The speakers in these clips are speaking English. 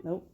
Nope.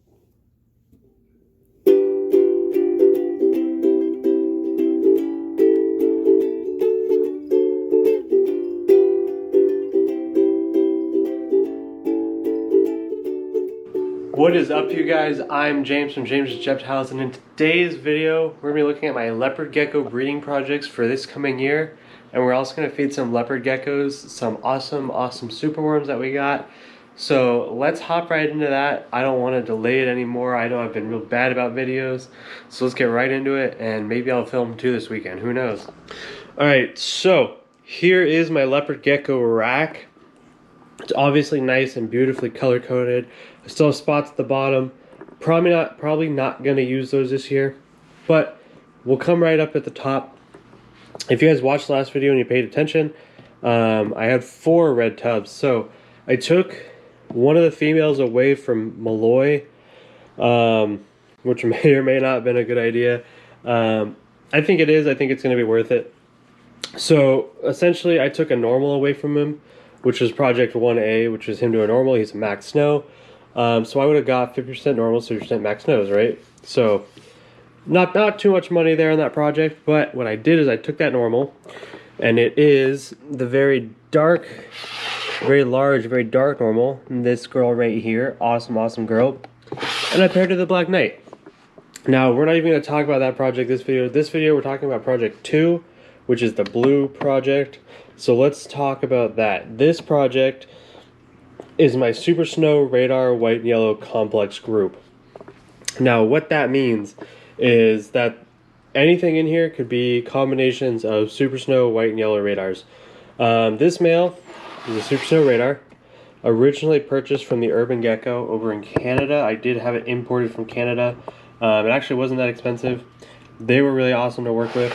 What is up, you guys? I'm James from James's Reptiles, and in today's video we're going to be looking at my leopard gecko breeding projects for this coming year, and we're also going to feed some leopard geckos some awesome superworms that we got. So let's hop right into that. I don't want to delay it anymore. I know I've been real bad about videos, so let's get right into it, and maybe I'll film two this weekend, who knows. Alright, so here is my leopard gecko rack. It's obviously nice and beautifully color coded. I still have spots at the bottom. Probably not gonna use those this year, but we'll come right up at the top. If you guys watched the last video and you paid attention, I had 4 red tubs. So I took one of the females away from Malloy, which may or may not have been a good idea. I think it is. I think it's gonna be worth it. So essentially I took a normal away from him, which was Project 1A, which was him to a normal. He's a max snow. So I would have got 50% normal, 50% max snows, right? So not too much money there on that project, but what I did is I took that normal, and it is the very dark, very large, very dark normal. And this girl right here, awesome girl. And I paired her to the Black Knight. Now, we're not even going to talk about that project this video. This video, we're talking about Project 2, which is the blue project. So let's talk about that. This project is my Super Snow Radar White and Yellow Complex group. Now what that means is that anything in here could be combinations of Super Snow White and Yellow radars. This male is a Super Snow Radar, originally purchased from the Urban Gecko over in Canada. I did have it imported from Canada. It actually wasn't that expensive. They were really awesome to work with.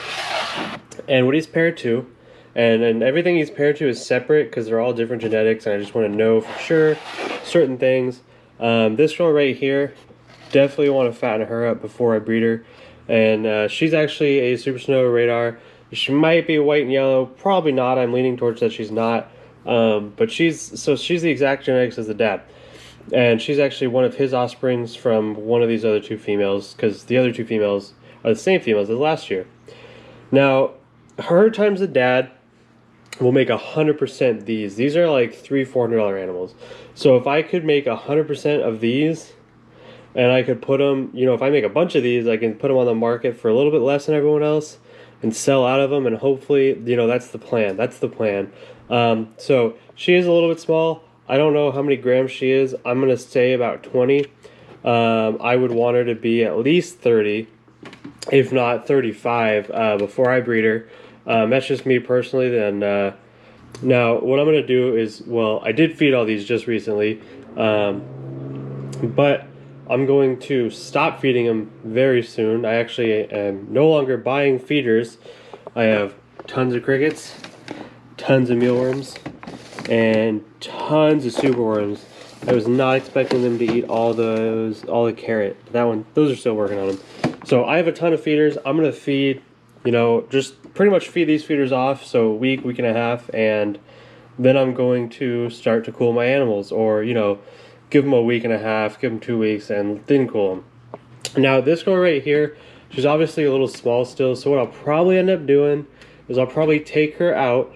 And what he's paired to, and everything he's paired to is separate because they're all different genetics, and I just want to know for sure certain things. This girl right here, definitely want to fatten her up before I breed her. And she's actually a Super Snow Radar. She might be white and yellow, probably not. I'm leaning towards that she's not. But she's the exact genetics as the dad. And she's actually one of his offsprings from one of these other 2 females, because the other 2 females are the same females as last year. Now, her times the dad will make 100% these. These are like $300-400 animals. So if I could make 100% of these, and I could put them, you know, if I make a bunch of these, I can put them on the market for a little bit less than everyone else and sell out of them, and hopefully, you know, that's the plan. That's the plan. So she is a little bit small. I don't know how many grams she is. I'm going to say about 20. I would want her to be at least 30, if not 35, before I breed her. That's just me personally. Then now what I'm going to do is, well, I did feed all these just recently, but I'm going to stop feeding them very soon. I actually am no longer buying feeders. I have tons of crickets, tons of mealworms, and tons of superworms. I was not expecting them to eat all the carrot. Those are still working on them. So I have a ton of feeders. I'm going to feed, you know, just pretty much feed these feeders off, so a week and a half, and then I'm going to start to cool my animals, or, you know, give them a week and a half, give them 2 weeks, and then cool them. Now this girl right here, she's obviously a little small still, so what I'll probably end up doing is I'll probably take her out,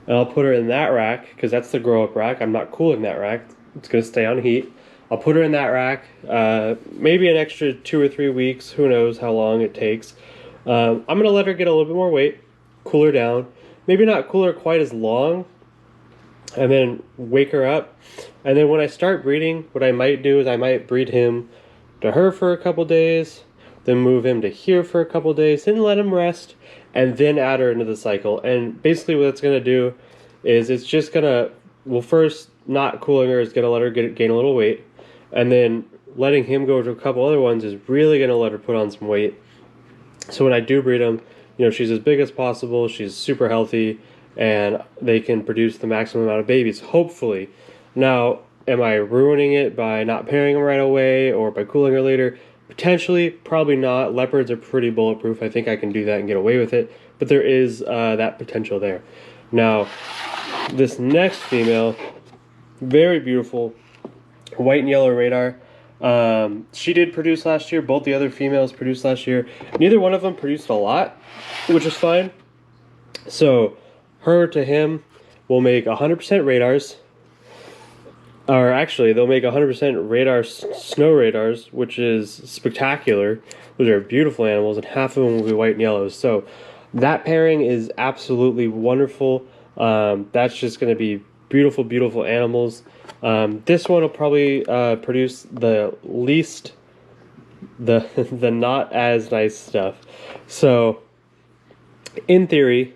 and I'll put her in that rack, because that's the grow-up rack. I'm not cooling that rack. It's going to stay on heat. I'll put her in that rack, maybe an extra 2 or 3 weeks, who knows how long it takes. I'm going to let her get a little bit more weight, cool her down, maybe not cool her quite as long, and then wake her up. And then when I start breeding, what I might do is I might breed him to her for a couple days, then move him to here for a couple days, then let him rest, and then add her into the cycle. And basically what it's going to do is it's just going to, well, first, not cooling her is going to let her gain a little weight, and then letting him go to a couple other ones is really going to let her put on some weight. So when I do breed them, you know, she's as big as possible, she's super healthy, and they can produce the maximum amount of babies, hopefully. Now, am I ruining it by not pairing them right away, or by cooling her later? Potentially, probably not. Leopards are pretty bulletproof. I think I can do that and get away with it, but there is that potential there. Now, this next female, very beautiful, white and yellow radar. She did produce last year. Both the other females produced last year. Neither one of them produced a lot, which is fine. So her to him will make 100% radars. Or actually, they'll make 100% radar, snow radars, which is spectacular. Those are beautiful animals, and half of them will be white and yellows. So that pairing is absolutely wonderful. That's just going to be beautiful, beautiful animals. This one will probably produce the least, the the not as nice stuff. So in theory,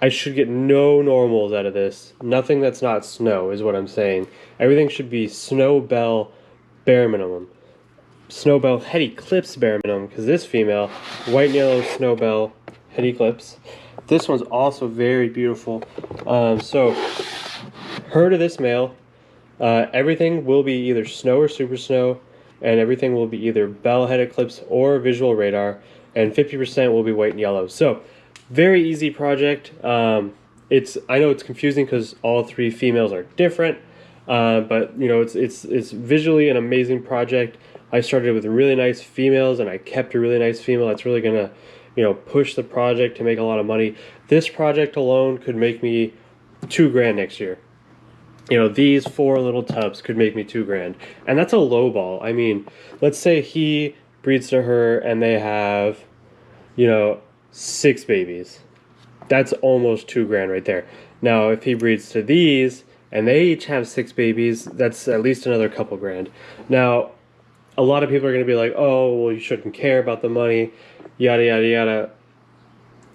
I should get no normals out of this. Nothing that's not snow is what I'm saying. Everything should be snow bell bare minimum. Snow bell head eclipse bare minimum, because this female, white and yellow snow bell head eclipse. This one's also very beautiful. So her to this male, everything will be either snow or super snow, and everything will be either bell head eclipse or visual radar, and 50% will be white and yellow. So very easy project. I know it's confusing because all three females are different, but you know it's visually an amazing project. I started with really nice females, and I kept a really nice female that's really gonna, you know, push the project to make a lot of money. This project alone could make me $2,000 next year. You know, these 4 little tubs could make me $2,000, and that's a low ball. I mean, let's say he breeds to her and they have, you know, 6 babies. That's almost $2,000 right there. Now, if he breeds to these and they each have 6 babies, that's at least another couple grand. Now, a lot of people are going to be like, oh, well, you shouldn't care about the money, yada, yada, yada.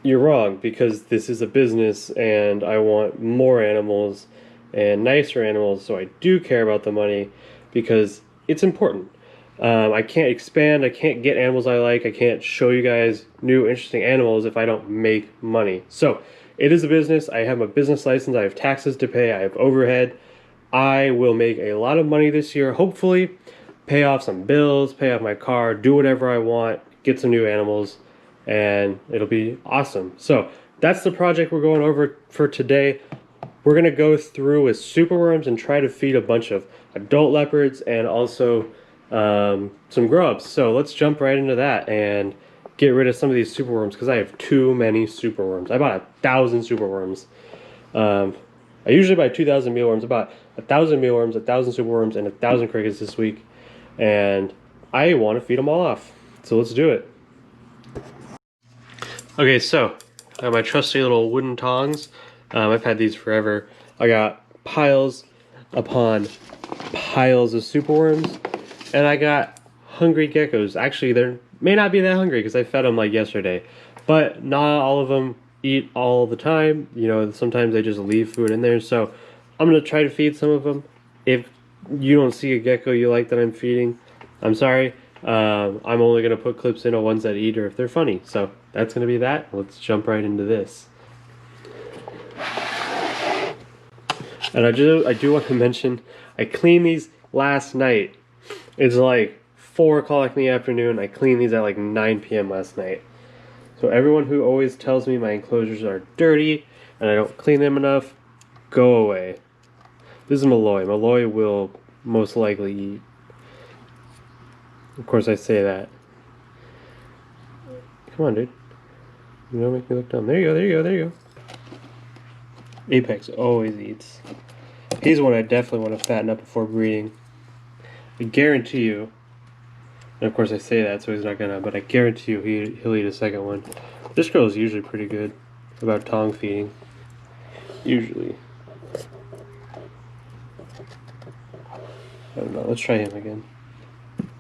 You're wrong, because this is a business and I want more animals and nicer animals, so I do care about the money because it's important. I can't expand, I can't get animals I like, I can't show you guys new interesting animals if I don't make money. So it is a business. I have a business license, I have taxes to pay, I have overhead. I will make a lot of money this year, hopefully, pay off some bills, pay off my car, do whatever I want, get some new animals, and it'll be awesome. So that's the project we're going over for today. We're going to go through with superworms and try to feed a bunch of adult leopards and also some grubs. So let's jump right into that and get rid of some of these superworms, because I have too many superworms. I bought 1,000 superworms. I usually buy 2,000 mealworms. I bought 1,000 mealworms, 1,000 superworms, and 1,000 crickets this week, and I want to feed them all off. So let's do it. Okay, so I got my trusty little wooden tongs. I've had these forever. I got piles upon piles of superworms, and I got hungry geckos. Actually, they may not be that hungry because I fed them like yesterday, but not all of them eat all the time. You know, sometimes they just leave food in there, so I'm going to try to feed some of them. If you don't see a gecko you like that I'm feeding, I'm sorry. I'm only going to put clips in of ones that eat or if they're funny. So that's going to be that. Let's jump right into this. And I do want to mention, I cleaned these last night. It's like 4 o'clock in the afternoon. I cleaned these at like 9 p.m. last night. So everyone who always tells me my enclosures are dirty and I don't clean them enough, go away. This is Malloy. Malloy will most likely eat. Of course I say that. Come on, dude. You don't make me look dumb. There you go, there you go, there you go. Apex always eats. He's one I definitely want to fatten up before breeding. I guarantee you, and of course I say that so he's not gonna, but I guarantee you he'll eat a second one. This girl is usually pretty good about tongue feeding. Usually. I don't know, let's try him again.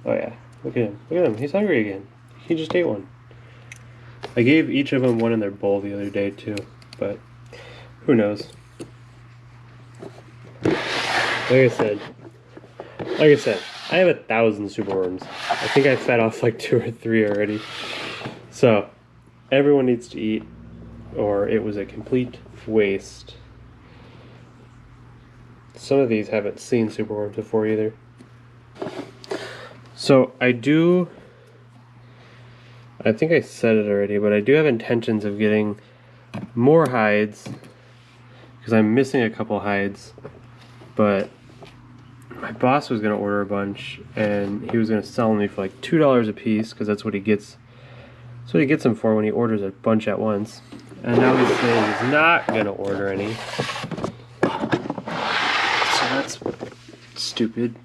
Oh yeah, look at him. Look at him, he's hungry again. He just ate one. I gave each of them one in their bowl the other day too, but who knows? Like I said, I have 1,000 superworms. I think I fed off like 2 or 3 already. So, everyone needs to eat, or it was a complete waste. Some of these haven't seen superworms before either. So, I think I said it already, but I do have intentions of getting more hides, because I'm missing a couple hides, but my boss was gonna order a bunch, and he was gonna sell them me for like $2 a piece, because that's what he gets. That's what he gets them for when he orders a bunch at once. And now he's saying he's not gonna order any. So that's stupid.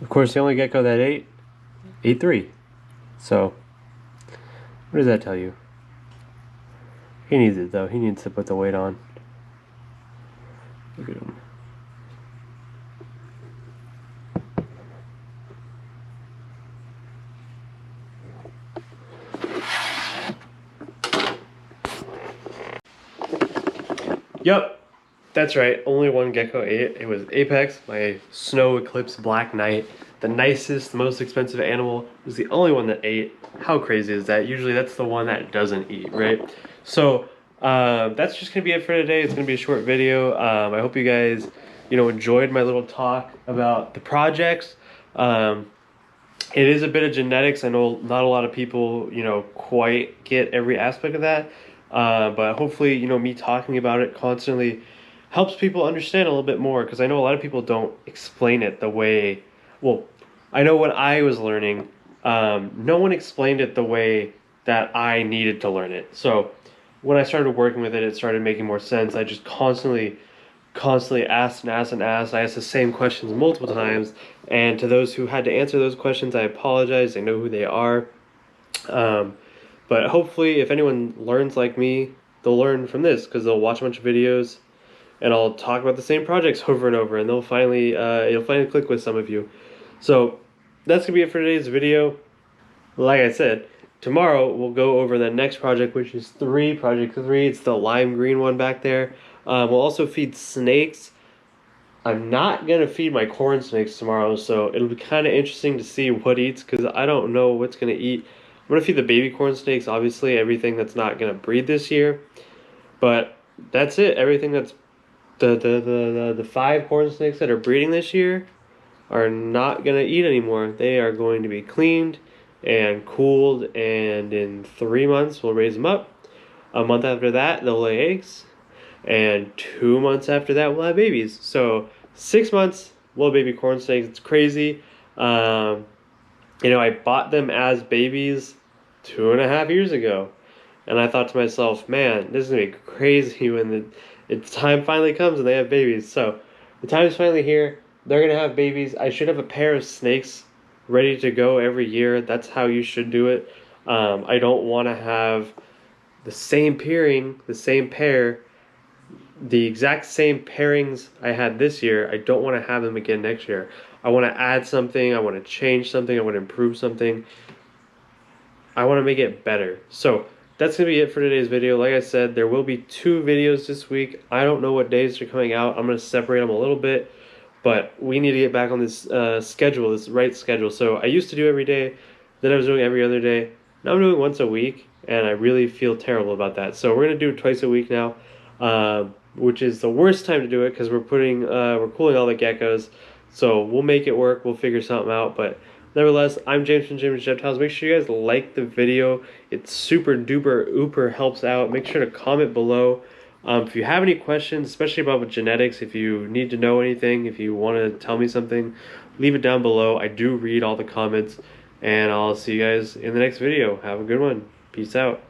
Of course, the only gecko that ate 3. So, what does that tell you? He needs it though. He needs to put the weight on. Look at him. Yep, that's right. Only one gecko ate. It was Apex, my snow eclipse black knight. The nicest, most expensive animal was the only one that ate. How crazy is that? Usually that's the one that doesn't eat, right? So that's just gonna be it for today. It's gonna be a short video. I hope you guys, enjoyed my little talk about the projects. It is a bit of genetics. I know not a lot of people, quite get every aspect of that. But hopefully, me talking about it constantly helps people understand a little bit more, because I know a lot of people don't explain it the way, well, I know when I was learning, no one explained it the way that I needed to learn it. So when I started working with it, it started making more sense. I just constantly asked and asked and asked. I asked the same questions multiple times, and to those who had to answer those questions, I apologize. I know who they are. But hopefully, if anyone learns like me, they'll learn from this, because they'll watch a bunch of videos, and I'll talk about the same projects over and over, and they'll finally, it'll finally click with some of you. So that's gonna be it for today's video. Like I said, tomorrow we'll go over the next project, which is project 3. It's the lime green one back there. We'll also feed snakes. I'm not gonna feed my corn snakes tomorrow, so it'll be kind of interesting to see what eats, because I don't know what's gonna eat. I'm gonna feed the baby corn snakes, obviously, everything that's not gonna breed this year. But that's it. Everything that's the 5 corn snakes that are breeding this year are not gonna eat anymore. They are going to be cleaned and cooled, and in 3 months we'll raise them up. A month after that they'll lay eggs, and 2 months after that we'll have babies. So 6 months we'll have baby corn snakes. It's crazy. I bought them as babies 2.5 years ago, and I thought to myself, man, this is gonna be crazy when the time finally comes and they have babies. So the time is finally here. They're gonna have babies. I should have a pair of snakes ready to go every year. That's how you should do it. I don't want to have the same pairing, the same pair, the exact same pairings I had this year. I don't want to have them again next year. I want to add something. I want to change something. I want to improve something. I want to make it better. So that's going to be it for today's video. Like I said, there will be 2 videos this week. I don't know what days they're coming out. I'm going to separate them a little bit, but we need to get back on this schedule, this right schedule. So I used to do every day, then I was doing every other day. Now I'm doing once a week, and I really feel terrible about that. So we're going to do it twice a week now, which is the worst time to do it, because we're cooling all the geckos. So we'll make it work. We'll figure something out. But nevertheless, I'm James from James Reptiles. Make sure you guys like the video. It super duper ooper helps out. Make sure to comment below. If you have any questions, especially about genetics, if you need to know anything, if you want to tell me something, leave it down below. I do read all the comments, and I'll see you guys in the next video. Have a good one. Peace out.